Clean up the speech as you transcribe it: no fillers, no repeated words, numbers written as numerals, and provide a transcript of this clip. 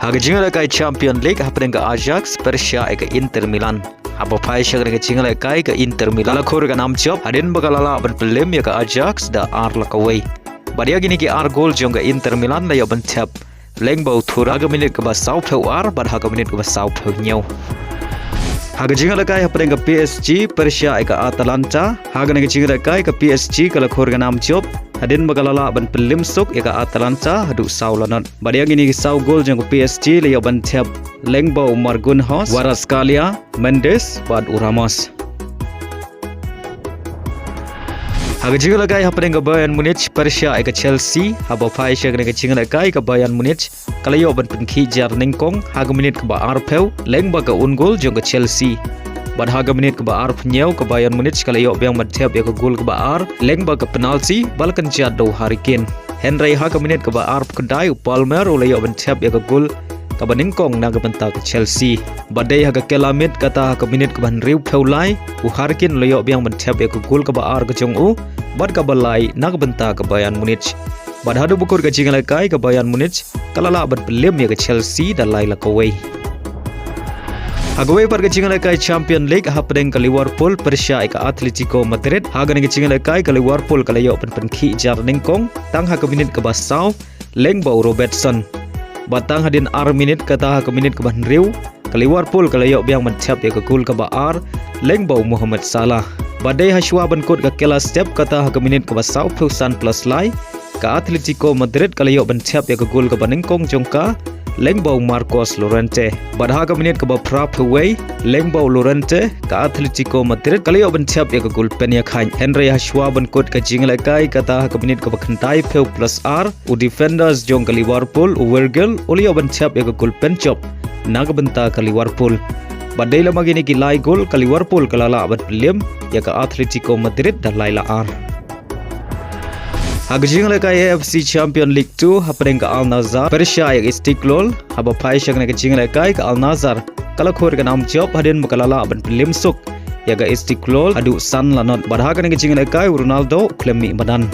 Haga jingle kai Champion League hapeng ke Ajax Persia ke Inter Milan. Apa pai syag ke jingle kai ke Inter Milan. Kala khor ga nam chop hadin bagalala ban pelem ya ke Ajax da ar lakawai. Badia gini ki ar gol jong ke Inter Milan la ya ban tap. Leng bau thura haga minit ke ba sau pheu ar bar haga minit ke ba sau pheu nyau. Haga jingle kai hapeng ke PSG Persia ke Atalanta. Haga ne jingle kai ke PSG kala khor ga nam chop hadin bagalala ban pelim sok eka Atalanta hadu sau lanot. Badia gini sau gol jong PSG le ban tap Lengbo Margunhos Waraskalia Mendes bad Uramos. Haga jingle kai hapeng ke Bayern Munich Persia eka Chelsea haba pai syag ne jingle kai ke Bayern Munich kala yo ban penkhi jar ningkong haga minit ke ba arpeu lengba ke ungol jong ke Chelsea. Bad haga minit ke ba ar pnyau ke Bayern Munich kala yo biang madhep ya ke gol ke ba ar lengba ke penalti balkan jado Harry Kane. Henry haga minit ke ba ar kedai Palmer ule yo madhep ya ke gol ke baningkong naga benta ke Chelsea. Badai haga kelamit kata haga minit ke ban riu peulai u Harry Kane ule yo biang madhep ya ke gol ke ba ar ke jong u bad ka balai naga benta ke Bayern Munich. Bad hadu bukur ke jingle kai ke Bayern Munich kala la bad pelem ya ke Chelsea dan lai la kawai. Hagawai par ke jingle kai Champion League hapeng ke Liverpool Persia ke Atletico Madrid. Haga ne ke jingle kai ke Liverpool kala yo penkhi jar ningkong tang haga minit ke basau Lengbo Robertson. Batang hadin ar minit kata haga minit ke ban riu ke Liverpool kala yo biang madhep ya ke gol ke ba ar Lengbo Mohamed Salah. Badai haswa ban kot ke kela step kata haga minit ke basau Fusan plus lai ke Atletico Madrid kala yo ban tap ya ke gol ke baningkong jongka Lengbo Marcos Llorente. Badha ka minit ke ba prap away Lengbo Llorente ke Atletico Madrid kala yo ban tap ya ke gol penya khan. Henry haswa ban kot ke jingle kai kata ka minit ke ba khantai peu plus r u defenders jong ke Liverpool u Virgil uli yo ban tap ya ke gol pen chop naga benta ke Liverpool. Badai lama gini ki lai gol ke Liverpool kala la ban pelem ya ke Atletico Madrid dan lai la ar. Haga jingle kai AFC Champion League 2 hapeng ke Al Nassr Persia ya Istiklol haba pai syag ne ke jingle kai ke Al Nassr kala khor ke nam job hadin makalala ban pelim suk ya ke Istiklol adu san lanot badha ke jingle kai Ronaldo klemi badan.